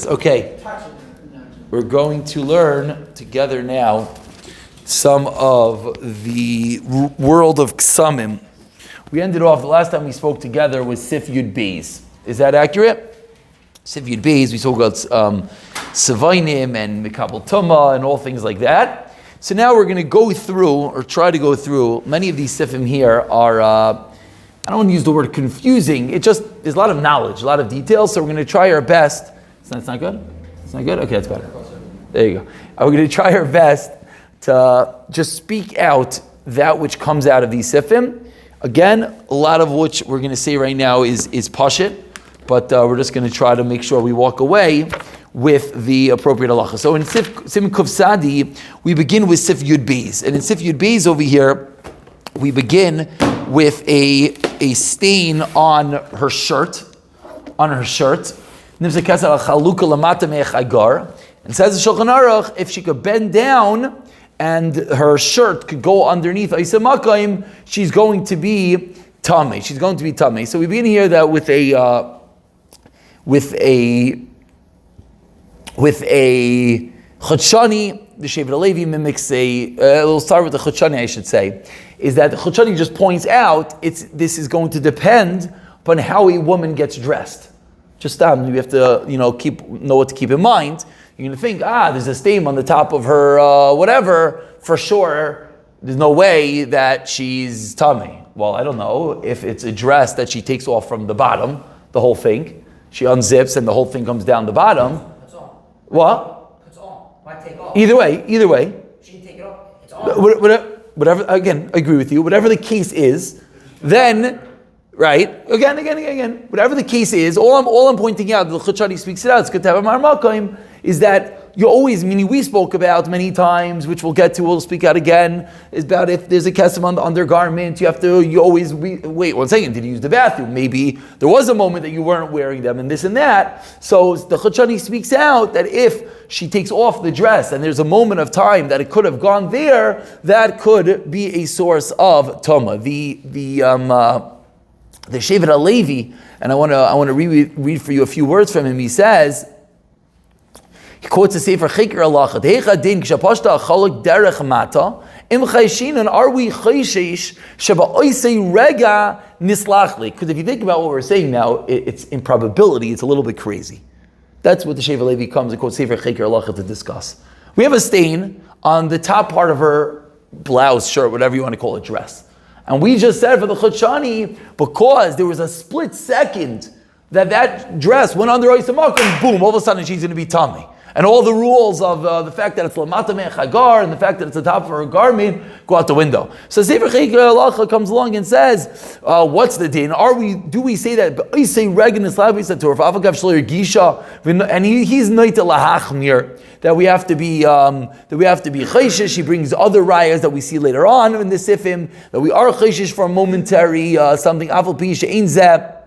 Okay, we're going to learn together now some of the world of Kesamim. We ended off, the last time we spoke together was Sif Yud Beis. Is that accurate? Sif Yud Beis, we spoke about Savainim and Mikabel Tumah and all things like that. So now we're going to go through, or try to go through, many of these Sifim here are, I don't want to use the word confusing, there's a lot of knowledge, a lot of details, so we're going to try our best. It's not good? It's not good? Okay, that's better. There you go. We're going to try our best to just speak out that which comes out of these sifim. Again, a lot of which we're going to say right now is pashit, but we're just going to try to make sure we walk away with the appropriate halacha. So in Siman Kuf Sadi, we begin with Sif Yud Beis. And in Sif Yud Beis over here, we begin with a stain on her shirt. And says the Shulchan Aruch, if she could bend down and her shirt could go underneath Aisamakayim, she's going to be tamei. She's going to be tamei. So we begin here that with a Chotshani, the Shevet HaLevi mimics we'll start with the Chotshani, I should say, is that the Chotshani just points out this is going to depend upon how a woman gets dressed. Just you have to, know what to keep in mind. You're going to think, there's a stain on the top of her, whatever. For sure, there's no way that she's tamei. Well, I don't know if it's a dress that she takes off from the bottom, the whole thing. She unzips and the whole thing comes down the bottom. That's all. What? That's all. Why take off? Either way. She can take it off. It's all. Whatever. Again, I agree with you. Whatever the case is, then. Right? Again. Whatever the case is, all I'm pointing out, the Chotshani speaks it out, it's good to have a marmakayim, is that you always, meaning we spoke about many times, which we'll get to, we'll speak out again, is about if there's a kesem on the undergarment, you always, wait 1 second, did you use the bathroom? Maybe there was a moment that you weren't wearing them and this and that. So the Chotshani speaks out that if she takes off the dress and there's a moment of time that it could have gone there, that could be a source of Toma. The Shevet HaLevi, and I want to read for you a few words from him. He says, he quotes the Sefer Chikr Halacha, Dehecha din k'shapashta achalak derech mata, im chayshinan are we chayshish sheba oisei rega nislachli. Because if you think about what we're saying now, it's in probability, it's a little bit crazy. That's what the Shevet HaLevi comes and quotes Sefer Chikr Halacha to discuss. We have a stain on the top part of her blouse, shirt, whatever you want to call it, dress. And we just said for the Chotshani, because there was a split second that dress went under Oisamak, and boom, all of a sudden she's going to be tamei. And all the rules of the fact that it's lamata me'chagar and the fact that it's the top of her garment go out the window. So Sefer Chikr Halacha comes along and says, what's the din? Do we say that and he's noita lahachmir, that we have to be chayshish? He brings other rayas that we see later on in the sifim, that we are chayshish for a momentary something. Afal pi she'ein zeh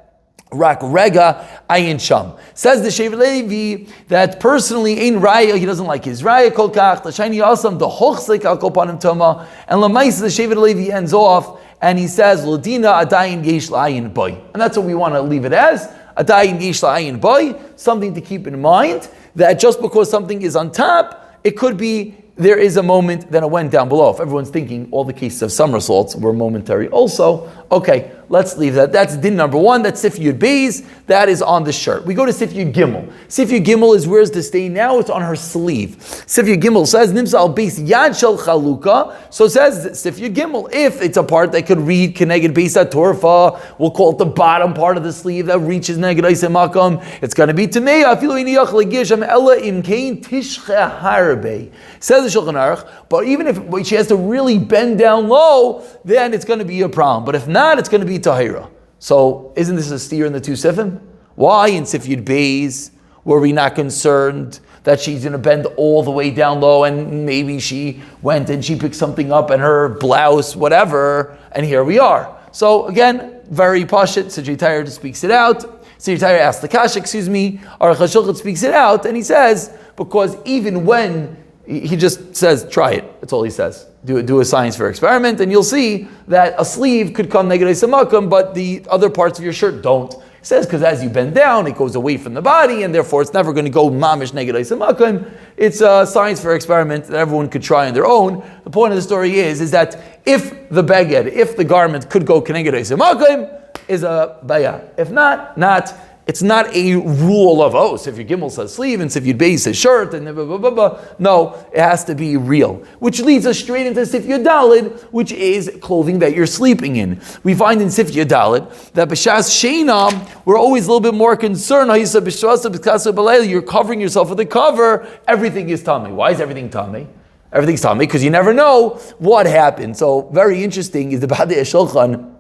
rak rega ayin sham. Says the Shevet HaLevi that personally ein raya, he doesn't like his raya kol kach the shiny asam the hochsek al kopanim toma, and lamaisa the Shevet HaLevi ends off and he says ladina adayin yesh la'ayin boy, and that's what we want to leave it as, adayin yesh la'ayin boy, something to keep in mind, that just because something is on top, it could be there is a moment that it went down below. If everyone's thinking all the cases of somersaults were momentary also, okay, let's leave that. That's din number 1, that's Sif Yud Beis, that is on the shirt. We go to Sif Yud Gimel. Sif Yud Gimel is where's the stain now? It's on her sleeve. Sif Yud Gimel says, Nimsa al Beis Yad Shel Chaluka, so says Sif Yud Gimel, if it's a part that could read Keneged Beis HaTorfa, we'll call it the bottom part of the sleeve that reaches Neged Eisei Makam, it's going to be Tamei, Afilu Iniyach Legisham Ella Im Kain Tishche Harbe. Says the Shulchan Aruch, but even if she has to really bend down low, then it's going to be a problem. But if not, it's going to be tahira. So isn't this a steer in the two sifim? Why in Sif Yud Beis were we not concerned that she's going to bend all the way down low and maybe she went and she picked something up and her blouse, whatever, and here we are. So again, very pashit, Sijay Tyre speaks it out. Sijay Tyre asks the Kash, Aruch HaShulchan speaks it out, and he says, because even when he just says, try it. That's all he says. Do a science fair experiment, and you'll see that a sleeve could come neged eisei makam, but the other parts of your shirt don't. He says, because as you bend down, it goes away from the body, and therefore it's never going to go mamish neged isamakim. It's a science fair experiment that everyone could try on their own. The point of the story is that if the beged, if the garment could go keneged isamakim, is a baya. If not, not. It's not a rule of, so if your gimel says sleeve and if your base says shirt and blah, blah, blah, blah. No, it has to be real. Which leads us straight into Sif Yudalid, which is clothing that you're sleeping in. We find in Sif Yudalid that B'shas Sheinam, we're always a little bit more concerned. You're covering yourself with a cover. Everything is tummy. Why is everything tummy? Everything's tummy because you never know what happened. So very interesting is the Badei Shulchan.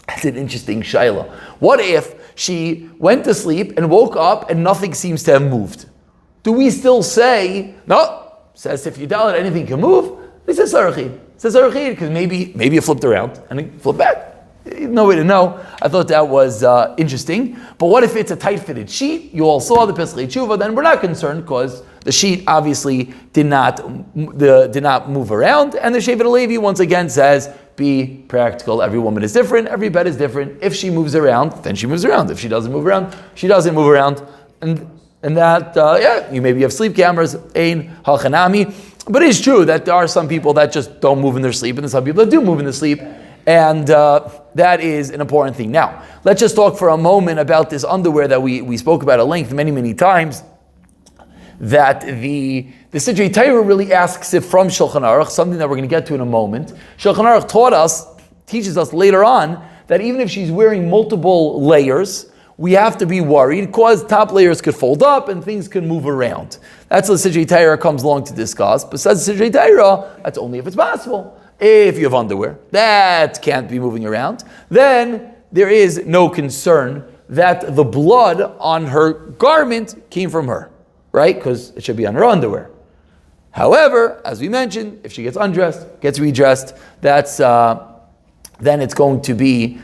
That's an interesting shayla. What if she went to sleep and woke up and nothing seems to have moved? Do we still say, no, says if you doubt anything can move? It says sarachid. It says sarachid because maybe you flipped around and it flipped back. No way to know. I thought that was interesting. But what if it's a tight-fitted sheet? You all saw the Pesach Tshuva, then we're not concerned because the sheet obviously did not move around. And the Shevet HaLevi once again says, be practical. Every woman is different. Every bed is different. If she moves around, then she moves around. If she doesn't move around, she doesn't move around. And that, you maybe have sleep cameras, ein hachanami. But it is true that there are some people that just don't move in their sleep, and there's some people that do move in their sleep. And that is an important thing. Now, let's just talk for a moment about this underwear that we spoke about at length many, many times. That the Sidrei Torah really asks it from Shulchan Aruch, something that we're going to get to in a moment. Shulchan Aruch teaches us later on, that even if she's wearing multiple layers, we have to be worried because top layers could fold up and things can move around. That's what the Sidrei Torah comes along to discuss. Besides the Sidrei Torah, that's only if it's possible. If you have underwear that can't be moving around, then there is no concern that the blood on her garment came from her. Right? Because it should be on her underwear. However, as we mentioned, if she gets undressed, gets redressed, that's then it's going to be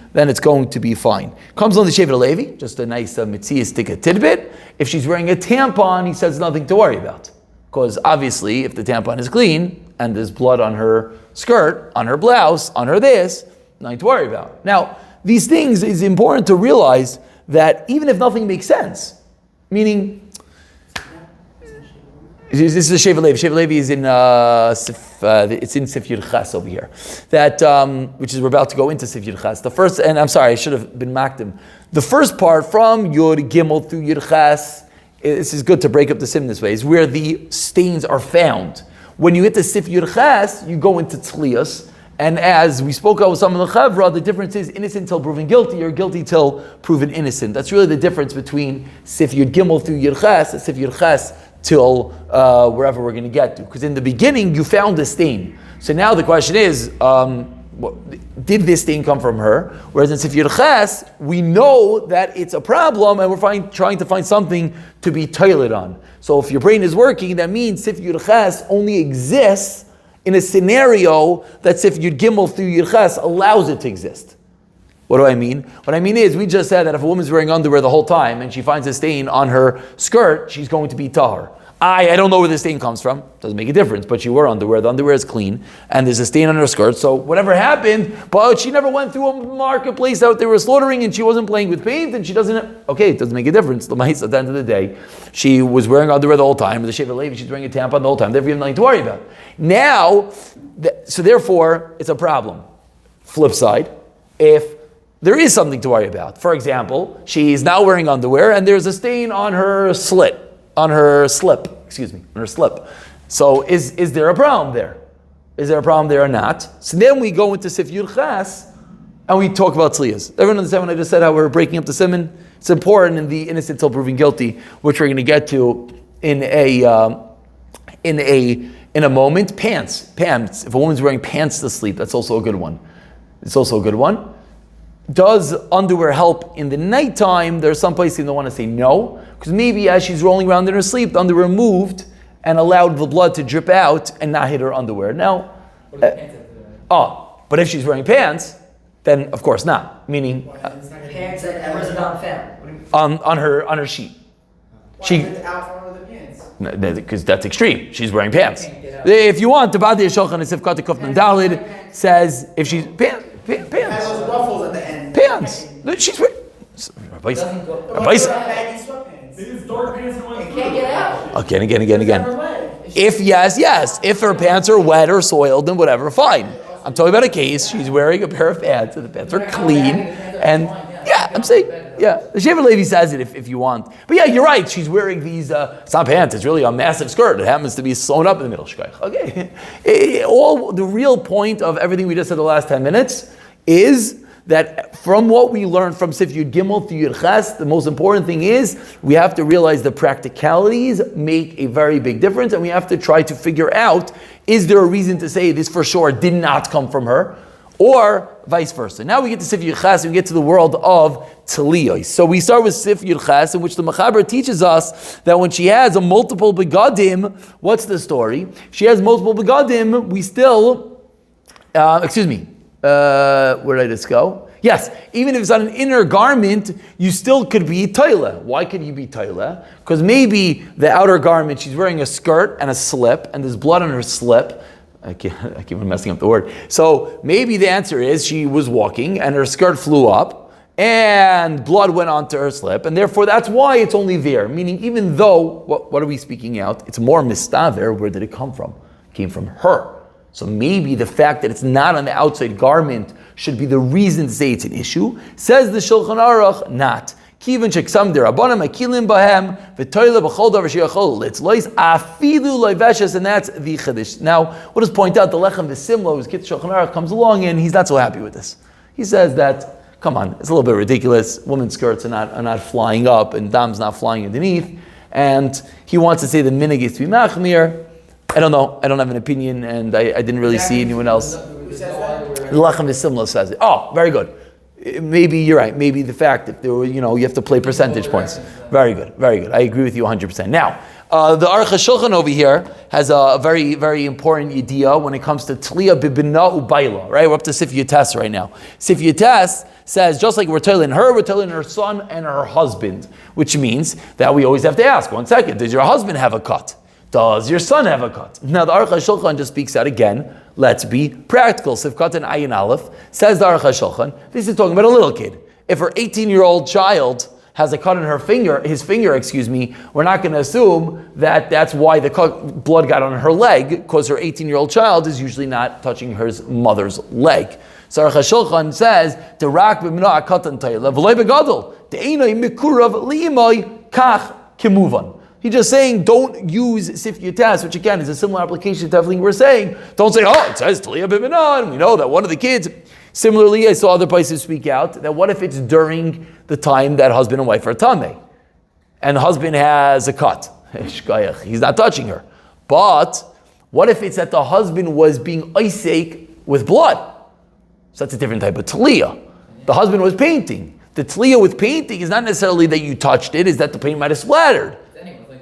fine. Comes on the Shevet HaLevi, just a nice mitziistic tidbit. If she's wearing a tampon, he says nothing to worry about, because obviously, if the tampon is clean and there's blood on her skirt, on her blouse, on her this, nothing to worry about. Now, these things is important to realize that even if nothing makes sense, meaning. This is the Shevet HaLevi. Shevet HaLevi is it's in Sif Yud Ches over here. That which is we're about to go into Sif Yud Ches. The first, and I'm sorry, I should have been makdim. The first part from Yud Gimel through Yud Ches. This is good to break up the sim this way. Is where the stains are found. When you hit the Sif Yud Ches, you go into Teliyos. And as we spoke about with some of the Chavra, the difference is innocent till proven guilty, or guilty till proven innocent. That's really the difference between Sif Yud Gimel through Yud Ches and Sif Yud Ches till wherever we're going to get to. Because in the beginning, you found a stain. So now the question is, did this stain come from her? Whereas in Sif Yud Ches, we know that it's a problem, and we're trying to find something to be toilet on. So if your brain is working, that means Sif Yud Ches only exists in a scenario that Sif Yud Gimel through Yud Ches allows it to exist. What do I mean? What I mean is, we just said that if a woman's wearing underwear the whole time and she finds a stain on her skirt, she's going to be tahar. I don't know where the stain comes from. Doesn't make a difference, but she wore underwear. The underwear is clean, and there's a stain on her skirt. So whatever happened, but she never went through a marketplace out they were slaughtering, and she wasn't playing with paint, and she doesn't. Okay, it doesn't make a difference. At the end of the day, she was wearing underwear the whole time. The Shevet HaLevi, she's wearing a tampon the whole time. Therefore, you have nothing to worry about. Now, so therefore, it's a problem. Flip side, if there is something to worry about. For example, she's now wearing underwear, and there's a stain on her slip. On her slip. So is there a problem there? Is there a problem there or not? So then we go into Sif Yud Ches and we talk about Teliyos. Everyone understand when I just said how we're breaking up the Siman? It's important in the innocent till proven guilty, which we're going to get to in a moment. Pants. If a woman's wearing pants to sleep, that's also a good one. Does underwear help in the nighttime? There's some places that want to say no, because maybe as she's rolling around in her sleep, the underwear moved and allowed the blood to drip out and not hit her underwear. Now, but if she's wearing pants, then of course not. Meaning, pants that was a non-fan. On her sheet. Why is it out from the pants? Because that's extreme. She's wearing pants. If you want, the Badei Shulchan and Sif Kata Kufnan Dalid says if she's pants. It has those ruffles at the end. Pants. She's wearing. Rabbi, Doesn't go. Rabbi, Baggy sweatpants. It is dark pants and white. It can't get out. again. If yes. If her pants are wet or soiled, then whatever, fine. I'm talking about a case. She's wearing a pair of pants, and the pants are clean. And yeah, I'm saying, yeah. The Shevet Levi says it if you want. But yeah, you're right. She's wearing these, it's not pants. It's really a massive skirt. It happens to be sewn up in the middle. Okay. The real point of everything we just said the last 10 minutes is that from what we learned from Sif Yud Gimel to Yud Ches, the most important thing is we have to realize the practicalities make a very big difference, and we have to try to figure out, is there a reason to say this for sure did not come from her, or vice versa. Now we get to Sif Yud Ches, and we get to the world of Teliyos. So we start with Sif Yud Ches, in which the Mechaber teaches us that when she has a multiple begadim, what's the story? She has multiple begadim, we still, where did I just go? Yes, even if it's on an inner garment, you still could be toile. Why could you be toile? Because maybe the outer garment, she's wearing a skirt and a slip, and there's blood on her slip. I keep messing up the word. So maybe the answer is she was walking and her skirt flew up and blood went onto her slip, and therefore that's why it's only there. Meaning, even though, what are we speaking out? It's more mistaver. Where did it come from? It came from her. So maybe the fact that it's not on the outside garment should be the reason to say it's an issue. Says the Shulchan Aruch, not. Kivan sheksam derabanan makilim bahem v'toile b'chol davar sheyachol litzlois afilu loiveshes, and that's the chiddush. Now, we'll just point out the lechem v'simlo, whose kid Shulchan Aruch comes along and he's not so happy with this. He says that, come on, it's a little bit ridiculous. Women's skirts are not flying up and dam's not flying underneath, and he wants to say the minig is to be machmir. I don't know. I don't have an opinion, and I didn't really see anyone else. The Lechem V'Simla says it. Oh, very good. Maybe you're right. Maybe the fact that there were, you have to play percentage points. Very good. Very good. I agree with you 100%. Now, the Aruch HaShulchan over here has a very, very important idea when it comes to Tliya B'Bina U'Bayla. Right? We're up to Sif Yates right now. Sif Yates says, just like we're telling her son and her husband, which means that we always have to ask, 1 second, does your husband have a cut? Does your son have a cut? Now the Aruch HaShulchan just speaks out again. Let's be practical. Sifkat and Ayin Aleph says the Aruch HaShulchan. This is talking about a little kid. If her 18-year-old child has a cut on his finger, we're not going to assume that that's why the blood got on her leg, because her 18-year-old child is usually not touching her mother's leg. So Aruch HaShulchan says, "Derak b'mina akatan tayla v'loy begadol de'inay mikurav li'imay kach kimuvan." He's just saying, don't use Sif Yates, which again is a similar application to everything we're saying. Don't say, it says Tliya B'Bina, and we know that one of the kids. Similarly, I saw other places speak out that what if it's during the time that husband and wife are tamei, and the husband has a cut? He's not touching her. But what if it's that the husband was being oisek with blood? So that's a different type of Tliya. The husband was painting. The Tliya with painting is not necessarily that you touched it, is that the paint might have splattered.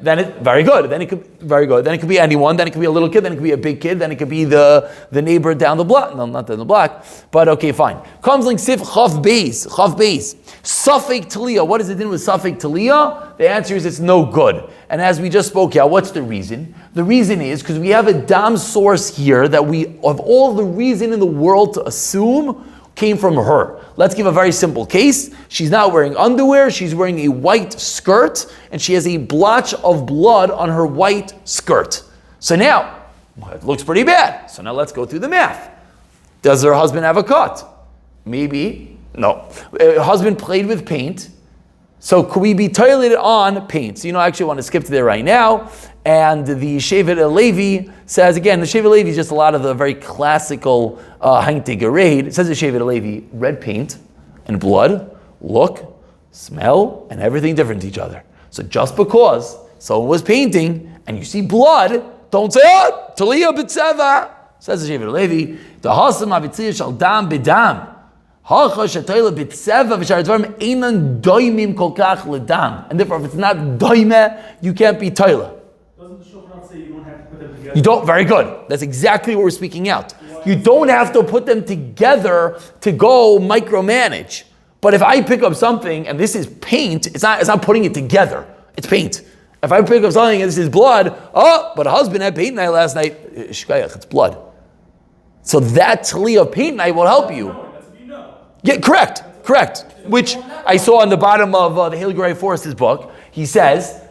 Then it very good. Then it could be anyone. Then it could be a little kid. Then it could be a big kid. Then it could be the neighbor down the block. No, not down the block. But okay, fine. Comes like Sif Chav Beis. Safek Tliya. What is it in with Safek Tliya? The answer is it's no good. And as we just spoke out, what's the reason? The reason is because we have a dam source here that we have all the reason in the world to assume came from her. Let's give a very simple case. She's not wearing underwear, she's wearing a white skirt, and she has a blotch of blood on her white skirt. So now, it looks pretty bad. So now let's go through the math. Does her husband have a cut? Maybe. No. Husband played with paint. So could we be toileted on paint? So I actually want to skip to there right now. And the Shevet Levi says, again, the Shevet Levi is just a lot of the very classical Hainte Gereid. It says the Shevet Levi, red paint and blood look, smell, and everything different to each other. So just because someone was painting and you see blood, don't say, Taliya b'tzeva. Says the Shevet Levi, the Hasam avitziyah shal dam b'dam. And therefore, if it's not doime, you can't be toila. Doesn't the Shulchan say you don't have to put them together? You don't. Very good. That's exactly what we're speaking out. You don't have to put them together to go micromanage. But if I pick up something and this is paint, it's not putting it together. It's paint. If I pick up something and this is blood, but a husband had paint night last night. It's blood. So that tli of paint night will help you. Yeah, correct. Which I saw on the bottom of the Hilgray Forrest's book, he says,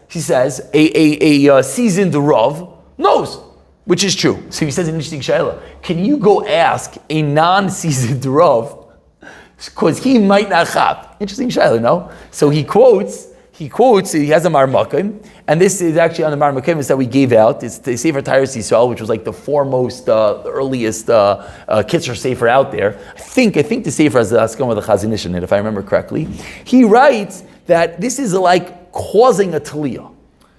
a seasoned Rav knows, which is true. So he says an interesting shayla. Can you go ask a non-seasoned Rav, because he might not have? Interesting shayla, no? So he quotes, he has a Marmakim, and this is actually on the Marmakim that we gave out. It's the Sefer Teliyos Yisrael, which was like the foremost, the earliest Kitzur Sefer out there. I think the Sefer has the Askan with the Chazon Ish in it, if I remember correctly. He writes that this is like causing a Teliyah.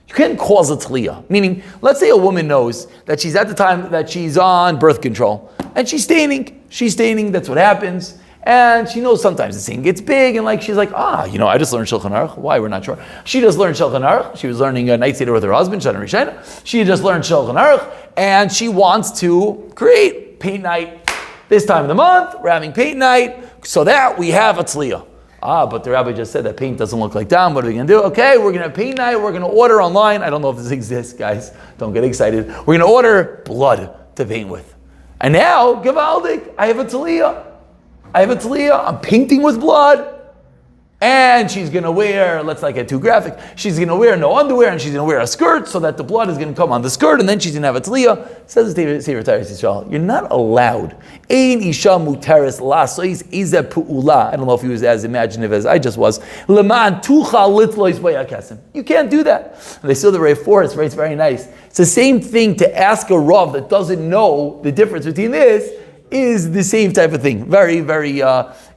You can't cause a Teliyah. Meaning, let's say a woman knows that she's at the time that she's on birth control, and she's staining, that's what happens. And she knows sometimes the scene gets big, and like she's like, I just learned Shulchan Aruch. Why? We're not sure. She just learned Shulchan Aruch. She was learning a night seder with her husband, Shana Rishayna. She just learned Shulchan Aruch, and she wants to create paint night this time of the month. We're having paint night, so that we have a tzliya. But the rabbi just said that paint doesn't look like down. What are we going to do? Okay, we're going to have paint night. We're going to order online. I don't know if this exists, guys. Don't get excited. We're going to order blood to paint with. And now, Gavaldik, I have a tzliya. I'm painting with blood. And she's going to wear, let's not get too graphic, she's going to wear no underwear, and she's going to wear a skirt so that the blood is going to come on the skirt, and then she's going to have a tzliya. Says the Sefer Teliyos Yisrael, you're not allowed. Ein isha muteres lasois ize pu'ula. I don't know if he was as imaginative as I just was. Leman tucha litlois b'yakesim. You can't do that. And they still the Ray Forrest writes very nice. It's the same thing to ask a Rav that doesn't know the difference between this is the same type of thing. Very, very,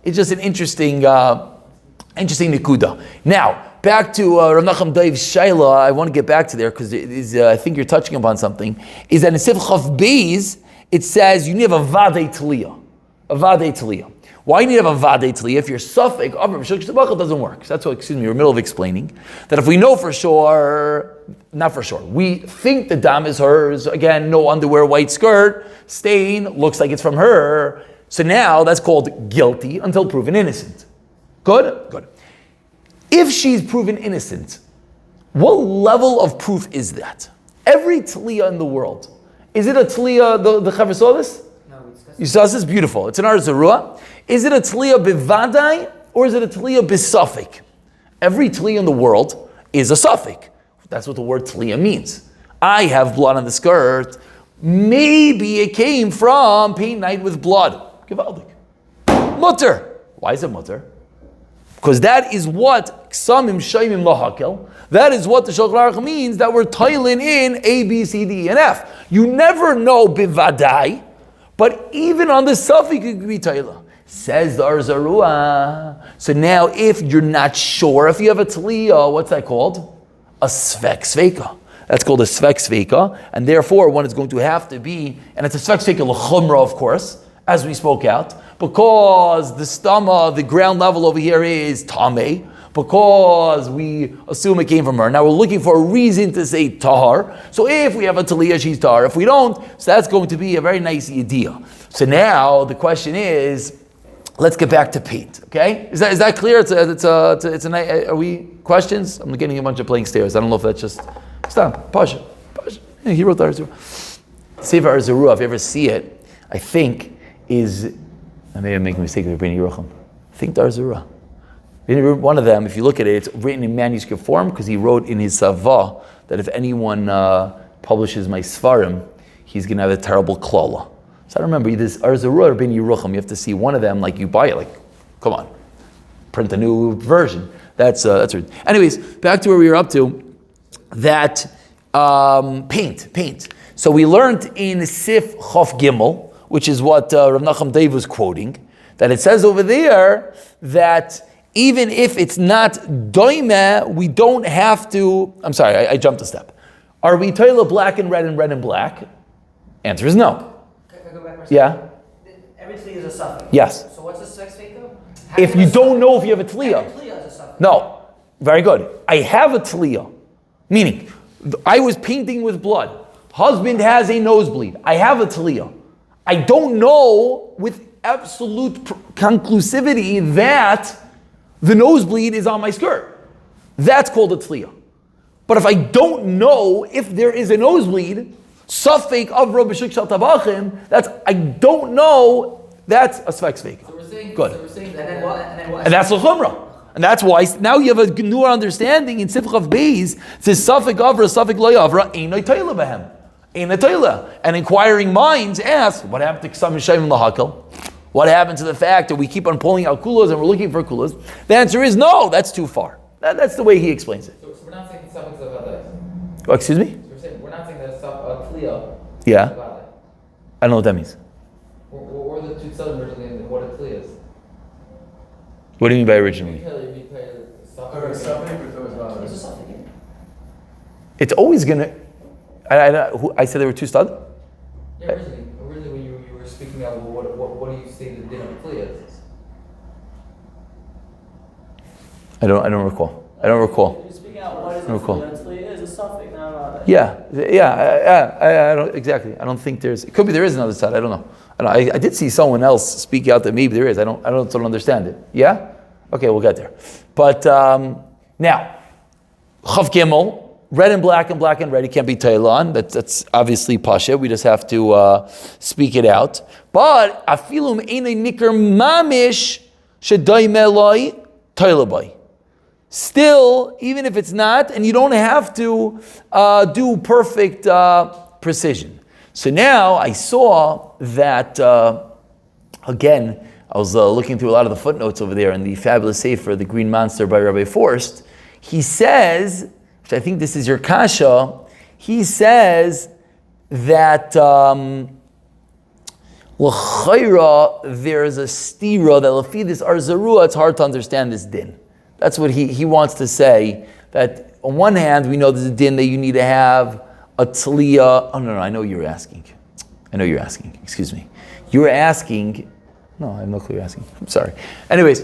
it's just an interesting nikuda. Now, back to Rav Nachum Daiv's Shaila, I want to get back to there because I think you're touching upon something, is that in Sif Chav Beis, it says you need to have a Vadei Teliyah. Why do you have a Vadei Teliyah? If you're Suffolk, it doesn't work. So that's what, we're in the middle of explaining, that if we know for sure, not for sure, we think the dam is hers, again, no underwear, white skirt, stain, looks like it's from her, so now that's called guilty until proven innocent. Good. If she's proven innocent, what level of proof is that? Every Teliyah in the world, is it a Teliyah, the Chaver saw this? No, we discussed You saw this? Beautiful. It's an Arzarua. Is it a Teliyah bivadai or is it a Teliyah bisafik? Every Teliyah in the world is a suffik. That's what the word Teliyah means. I have blood on the skirt. Maybe it came from paint night with blood. Givaldik. Mutter. Why is it mutter? Because that is what Kesamim shaymim lahakel. That is what the Shulchan Aruch means, that we're tiling in A, B, C, D, and F. You never know bivadai, but even on the suffix it could be tailah. Says the Arzarua. So now if you're not sure if you have a Teliyah, what's that called? A svek sveika. That's called a svek sveika, and therefore one is going to have to be, and it's a svek sveika l'chumra, of course, as we spoke out, because the stomach, the ground level over here is tameh, because we assume it came from her. Now we're looking for a reason to say tahar. So if we have a Teliyah, she's tahar. If we don't, so that's going to be a very nice idea. So now the question is, let's get back to paint. Okay, is that clear? It's a are we questions? I'm getting a bunch of blank stares. I don't know if that's just stop. Pasha. Yeah, he wrote the Arzarua. Sefer Arzarua, if you ever see it, I think is. I may make a mistake with Bnei Yerucham. I think the Arzarua. One of them, if you look at it, it's written in manuscript form because he wrote in his Savah that if anyone publishes my Svarim, he's going to have a terrible klala. So I remember this Arzarua or Bnei Yerucham. You have to see one of them, like you buy it, like, come on, print a new version. That's right. Anyways, back to where we were up to. That paint. So we learned in Sif Chof Gimel, which is what Rav Nachum Dave was quoting, that it says over there that even if it's not doime, we don't have to. I'm sorry, I jumped a step. Are we toilet black and red and black? Answer is no. Can I go back for a second? Yeah. Everything is a suffix. Yes. So what's a sex fake though? If you don't know if you have a Teliyah. Every Teliyah is a suffix. No. Very good. I have a Teliyah. Meaning, I was painting with blood. Husband has a nosebleed. I have a Teliyah. I don't know with absolute conclusivity that the nosebleed is on my skirt. That's called a Teliyah. But if I don't know if there is a nosebleed, suffix of Rabbi Shuk Shal Tabachim, I don't know, that's a Sfek Sveika. So we're saying, good. and then what? And that's l'chumra. And that's why now you have a newer understanding in Sifchav Beis. It says Safik Avra, Safik Lo Avra, Einay Toila Behem. Einay Toila. And inquiring minds ask, what happened to Kesamim Shayim Lahakal? What happened to the fact that we keep on pulling out kulas and we're looking for kulas? The answer is no, that's too far. That's the way he explains it. So we're not saying Safik Zavadai. Oh, excuse me? So we're not saying that Tliya. Yeah. I don't know what that means. Or the two tzadim originally, and what a Tliya is. What do you mean by originally? Or something, but those It's a others. suffix. It's always gonna. I said there were two stud. Yeah, originally when you were speaking out, what do you say the din of Tliya is? I don't recall. You're speaking out what is No, cool. a suffix, not Yeah. I don't exactly. I don't think there's. It could be there is another side. I don't know. I did see someone else speak out that maybe there is. I don't understand it. Yeah. Okay, we'll get there. But now, Chav Gimel, red and black and red. It can't be Tailan. That's obviously Pasha. We just have to speak it out. But afilum einay nikar mamish shedayimeloi Tailabai. Still, even if it's not, and you don't have to do perfect precision. So now I saw that, again, I was looking through a lot of the footnotes over there in the fabulous Sefer, The Green Monster by Rabbi Forst. He says, which I think this is your kasha, he says that l'chayra, there's a stira that lefi this arzarua, it's hard to understand this din. That's what he wants to say, that on one hand, we know there's a din that you need to have a tzliya. Oh, no, I know you're asking. Excuse me. You were asking. No, I have no clue you're asking. I'm sorry. Anyways,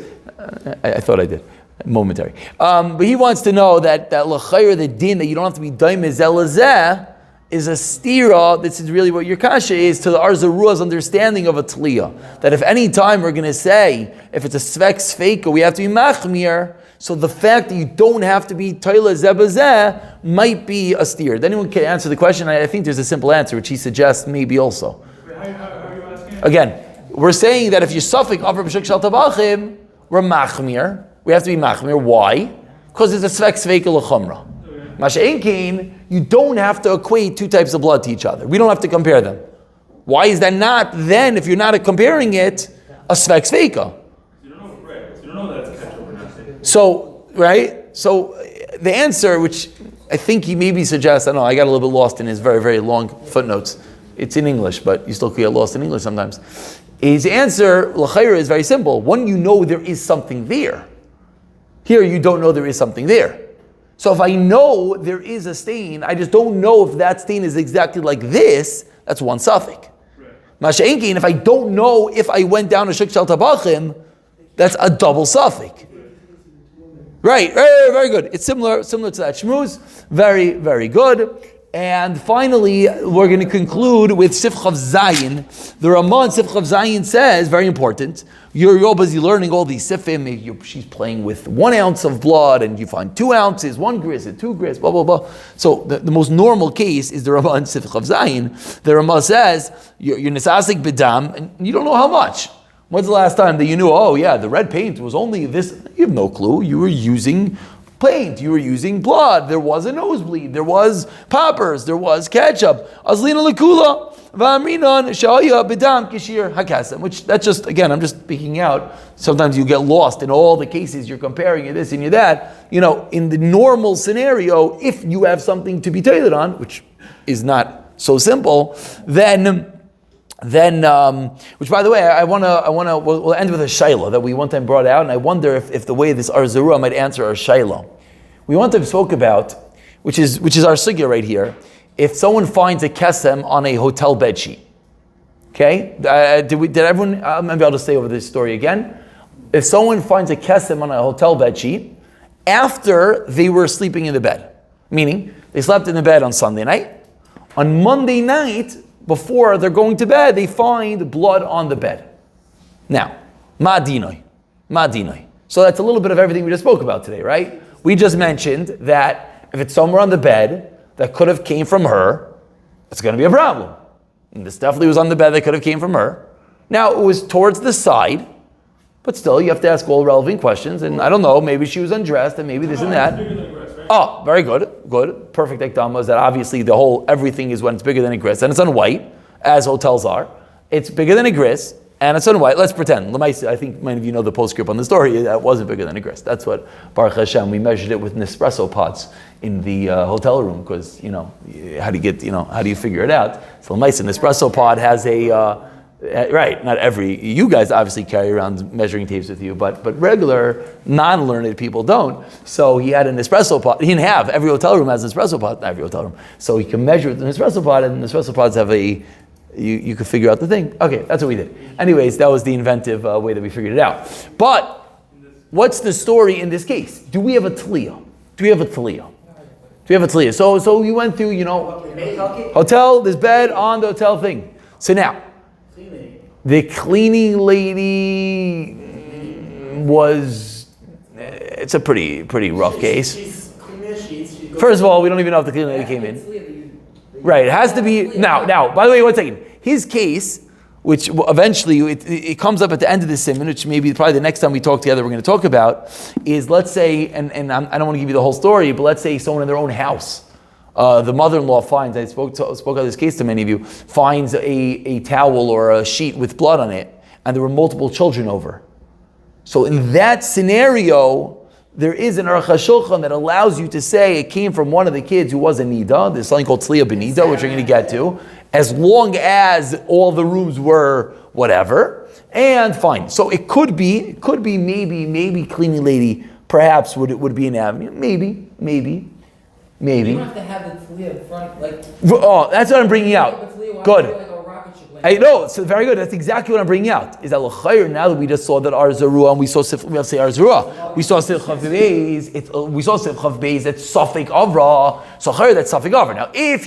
I thought I did. Momentary. But he wants to know that l'chayr, the din, that you don't have to be daimeh zelazeh, is a stira. This is really what your kasha is to the arzarua's understanding of a tzliya. That if any time we're going to say, if it's a svek sfeika, we have to be machmir. So the fact that you don't have to be toila zebazeh might be a steer. Did anyone can answer the question? I think there's a simple answer, which he suggests maybe also. How are you asking? Again, we're saying that if you're suffik avra b'shuk shel tabachim, we're machmir. We have to be machmir. Why? Because it's a svek sveika l'chumra. Masha'inkin, you don't have to equate two types of blood to each other. We don't have to compare them. Why is that not then, if you're not comparing it, a svek sveika? You don't know, right? You don't know that it's ketchup or not. So, right? So the answer, which I think he maybe suggests, I don't know, I got a little bit lost in his very, very long footnotes. It's in English, but you still get lost in English sometimes. His answer, l'chayra, is very simple. One, you know there is something there. Here, you don't know there is something there. So if I know there is a stain, I just don't know if that stain is exactly like this, that's one suffix. Masha'inkin, if I don't know if I went down a shuk shel tabachim, that's a double suffix. Right, very good. It's similar to that. Shmuz, very, very good. And finally, we're going to conclude with Sifchav Zayin. The Ramah in Sifchav Zayin says, very important, you're busy learning all these Sifim, she's playing with 1 ounce of blood, and you find 2 ounces, 1 gris, and 2 gris, blah, blah, blah. So the most normal case is the Ramah in Sifchav Zayin. The Ramah says, you're nisasik b'dam, and you don't know how much. When's the last time that you knew, oh yeah, the red paint was only this? You have no clue. You were using paint, you were using blood, there was a nosebleed, there was poppers, there was ketchup. Azlina lekula, v'amrinon sha'aya b'dam kishir hakasem. Which, that's just, again, I'm just speaking out. Sometimes you get lost in all the cases, you're comparing you this and you that. You know, in the normal scenario, if you have something to be tailored on, which is not so simple, then, which by the way, we'll end with a shayla that we one time brought out, and I wonder if the way this arzarua might answer our shayla. We one time spoke about, which is our sugya right here, if someone finds a kesem on a hotel bed sheet. Okay? Did everyone, maybe I'll just say over this story again. If someone finds a kesem on a hotel bed sheet, after they were sleeping in the bed, meaning they slept in the bed on Sunday night, on Monday night, before they're going to bed, they find blood on the bed. Now, ma dinoi. So that's a little bit of everything we just spoke about today, right? We just mentioned that if it's somewhere on the bed that could have came from her, it's going to be a problem. And this definitely was on the bed that could have came from her. Now, it was towards the side, But still, you have to ask all relevant questions. And I don't know, maybe she was undressed, and maybe this and that. Bigger than a grist, right? Oh, very good, good. Perfect ekdama is that obviously everything is when it's bigger than a grist, and it's on white, as hotels are. It's bigger than a grist, and it's on white. Let's pretend. I think many of you know the postscript on the story. That wasn't bigger than a grist. That's what Baruch Hashem. We measured it with Nespresso pots in the hotel room because how do you figure it out? So an Nespresso pot has a right. Not you guys obviously carry around measuring tapes with you, but regular non-learned people don't. So he had an espresso pot. He didn't have every hotel room has an espresso pot. Not every hotel room. So he can measure with an espresso pot, and the espresso pots have you could figure out the thing. Okay, that's what we did. Anyways, that was the inventive way that we figured it out. But what's the story in this case? Do we have a Teliyah? So you went through, hotel, this bed on the hotel thing. So now, the cleaning lady it's a pretty rough case. She's cleaning the sheets. First of all, we don't even know if the cleaning lady came in. Right, it has to be, now, by the way, 1 second. His case, which eventually, it comes up at the end of the siman, which maybe probably the next time we talk together we're going to talk about, is let's say, and I don't want to give you the whole story, but let's say someone in their own house, the mother-in-law finds, I spoke of this case to many of you, finds a towel or a sheet with blood on it, and there were multiple children over. So in that scenario, there is an Aruch HaShulchan that allows you to say it came from one of the kids who was a Niddah. There's something called Teliyah b'Niddah, which we're going to get to, as long as all the rooms were whatever, and fine. So it could be maybe cleaning lady perhaps would be an avenue. Maybe. You don't have to have the Teliyah in front, Oh, that's what I'm bringing out. Good. I know, so very good. That's exactly what I'm bringing out. Is that l'chayr, now that we just saw that our Zarua, and we saw Sif Chav Beis, it's Safek Avra. So chayr, that's Safek Avra. Now, if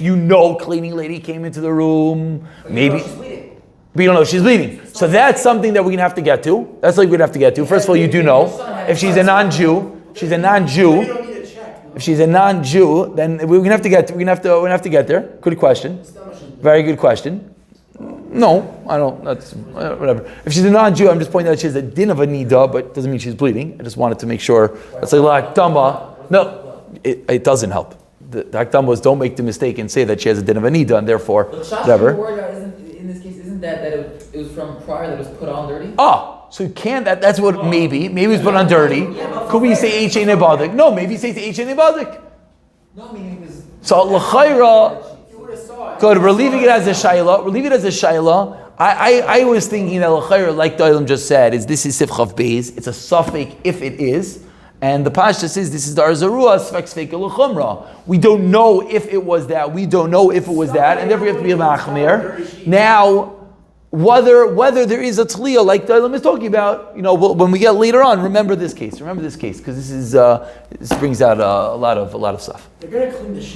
cleaning lady came into the room, maybe. But you don't know if she's bleeding. So that's something that we're going to have to get to. That's like we're going to have to get to. First of all, you do know. If she's a non-Jew, if she's a non-Jew, then we're going to have to get. We're going to have to get there. Good question. Very good question. No, I don't. That's whatever. If she's a non-Jew, I'm just pointing out she has a din of a niddah, but doesn't mean she's bleeding. I just wanted to make sure. That's like hakdama. No, it doesn't help. The hakdama was don't make the mistake and say that she has a din of a niddah, and therefore whatever. In this case, isn't that it was from prior that was put on dirty? So you can't. That's what maybe it was put on dirty. Could we say H nebadik? No, maybe say H nebadik. No, meaning it was. So l'chayra. Good, we're leaving it as a shayla. I was thinking that l'chayra, like the Olam just said, this is Sif Chav Beis. It's a suffix if it is. And the Pashta says this is Dar Zarua, Sfek Sfek L'chumra. We don't know if it was that. And therefore we have to be a machmir. Now, whether there is a Teliyah, like the Olam is talking about, when we get later on, remember this case, because this brings out a lot of stuff. They're going to clean the sheet.